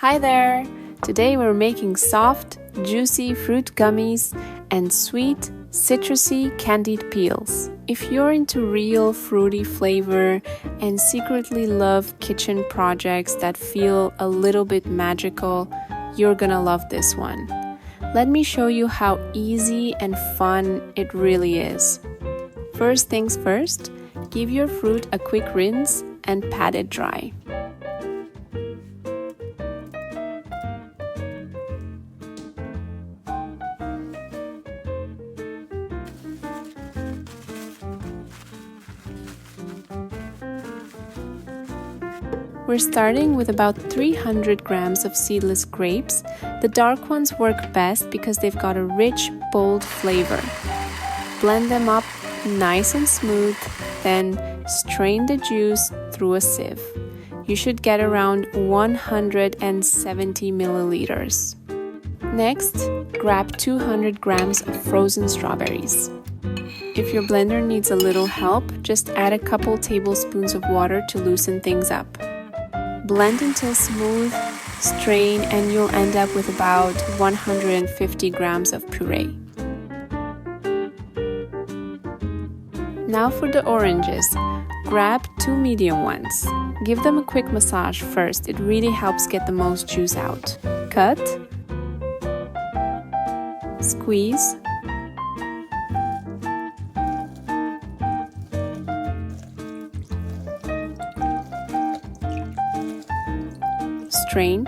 Hi there! Today we're making soft, juicy fruit gummies and sweet, citrusy candied peels. If you're into real fruity flavor and secretly love kitchen projects that feel a little bit magical, you're gonna love this one. Let me show you how easy and fun it really is. First things first, give your fruit a quick rinse and pat it dry. We're starting with about 300 grams of seedless grapes. The dark ones work best because they've got a rich, bold flavor. Blend them up nice and smooth, then strain the juice through a sieve. You should get around 170 milliliters. Next, grab 200 grams of frozen strawberries. If your blender needs a little help, just add a couple tablespoons of water to loosen things up. Blend until smooth, strain, and you'll end up with about 150 grams of puree. Now for the oranges. Grab 2 medium ones. Give them a quick massage first, it really helps get the most juice out. Cut, squeeze, strain,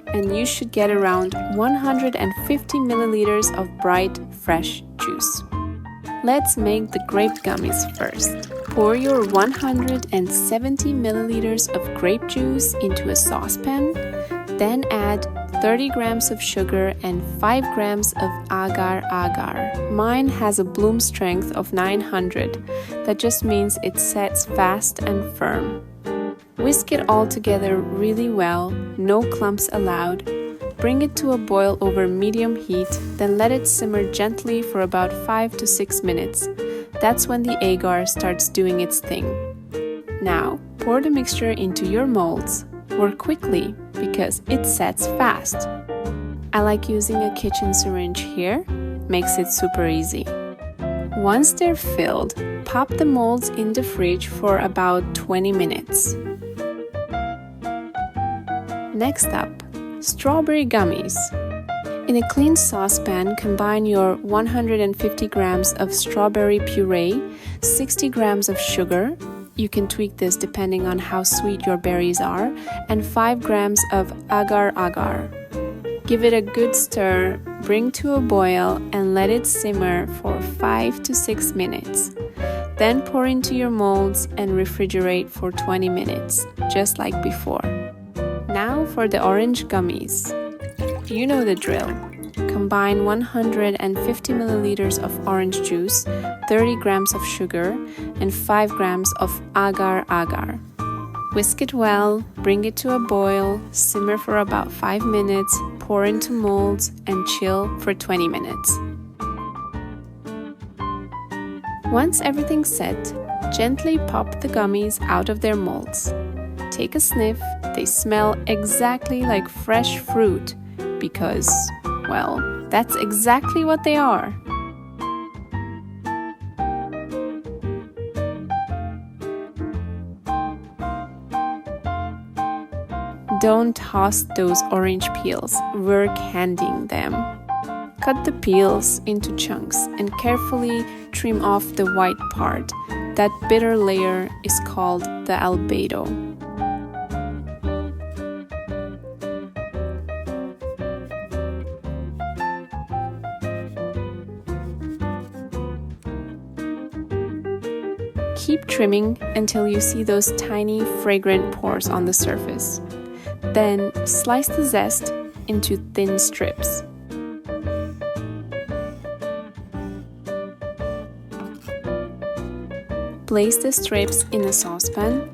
and you should get around 150 milliliters of bright, fresh juice. Let's make the grape gummies first. Pour your 170 milliliters of grape juice into a saucepan, then add 30 grams of sugar and 5 grams of agar-agar. Mine has a bloom strength of 900. That just means it sets fast and firm. Whisk it all together really well, no clumps allowed. Bring it to a boil over medium heat, then let it simmer gently for about 5 to 6 minutes. That's when the agar starts doing its thing. Now, pour the mixture into your molds. Work quickly, because it sets fast. I like using a kitchen syringe here, makes it super easy. Once they're filled, pop the molds in the fridge for about 20 minutes. Next up, strawberry gummies. In a clean saucepan, combine your 150 grams of strawberry puree, 60 grams of sugar, you can tweak this depending on how sweet your berries are, and 5 grams of agar-agar. Give it a good stir, bring to a boil, and let it simmer for 5 to 6 minutes. Then pour into your molds and refrigerate for 20 minutes, just like before. Now for the orange gummies. You know the drill. Combine 150 milliliters of orange juice, 30 grams of sugar, and 5 grams of agar-agar. Whisk it well, bring it to a boil, simmer for about 5 minutes, pour into molds, and chill for 20 minutes. Once everything's set, gently pop the gummies out of their molds. Take a sniff, they smell exactly like fresh fruit because, well, that's exactly what they are. Don't toss those orange peels, we're candying them. Cut the peels into chunks and carefully trim off the white part. That bitter layer is called the albedo. Keep trimming until you see those tiny, fragrant pores on the surface. Then slice the zest into thin strips. Place the strips in a saucepan.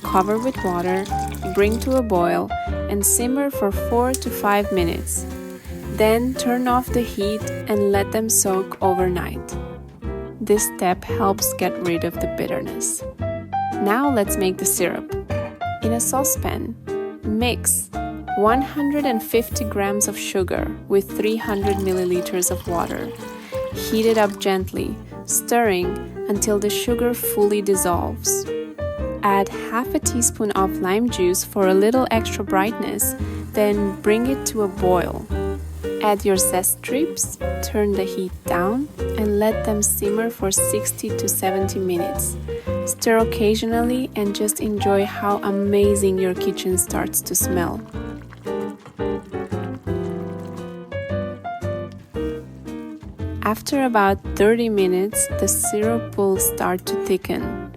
Cover with water, bring to a boil, and simmer for 4 to 5 minutes. Then turn off the heat and let them soak overnight. This step helps get rid of the bitterness. Now let's make the syrup. In a saucepan, mix 150 grams of sugar with 300 milliliters of water. Heat it up gently, stirring until the sugar fully dissolves. Add half a teaspoon of lime juice for a little extra brightness, then bring it to a boil. Add your zest strips, turn the heat down, and let them simmer for 60 to 70 minutes. Stir occasionally and just enjoy how amazing your kitchen starts to smell. After about 30 minutes, the syrup will start to thicken.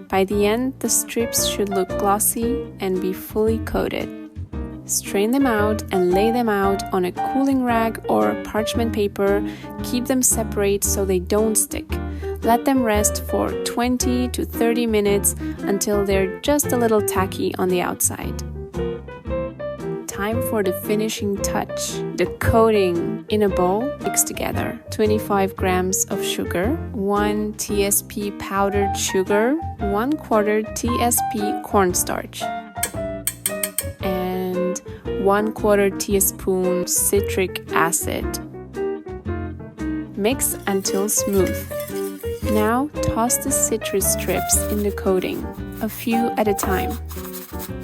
By the end, the strips should look glossy and be fully coated. Strain them out and lay them out on a cooling rag or parchment paper. Keep them separate so they don't stick. Let them rest for 20 to 30 minutes until they're just a little tacky on the outside. Time for the finishing touch, the coating. In a bowl, mix together 25 grams of sugar, 1 TSP powdered sugar, 1/4 TSP cornstarch, and 1/4 teaspoon citric acid. Mix until smooth. Now toss the citrus strips in the coating, a few at a time.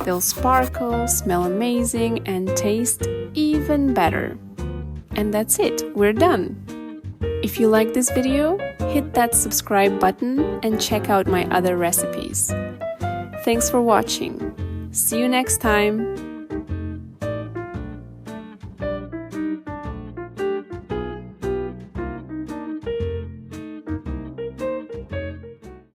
They'll sparkle, smell amazing, and taste even better. And that's it, we're done. If you like this video, hit that subscribe button and check out my other recipes. Thanks for watching. See you next time.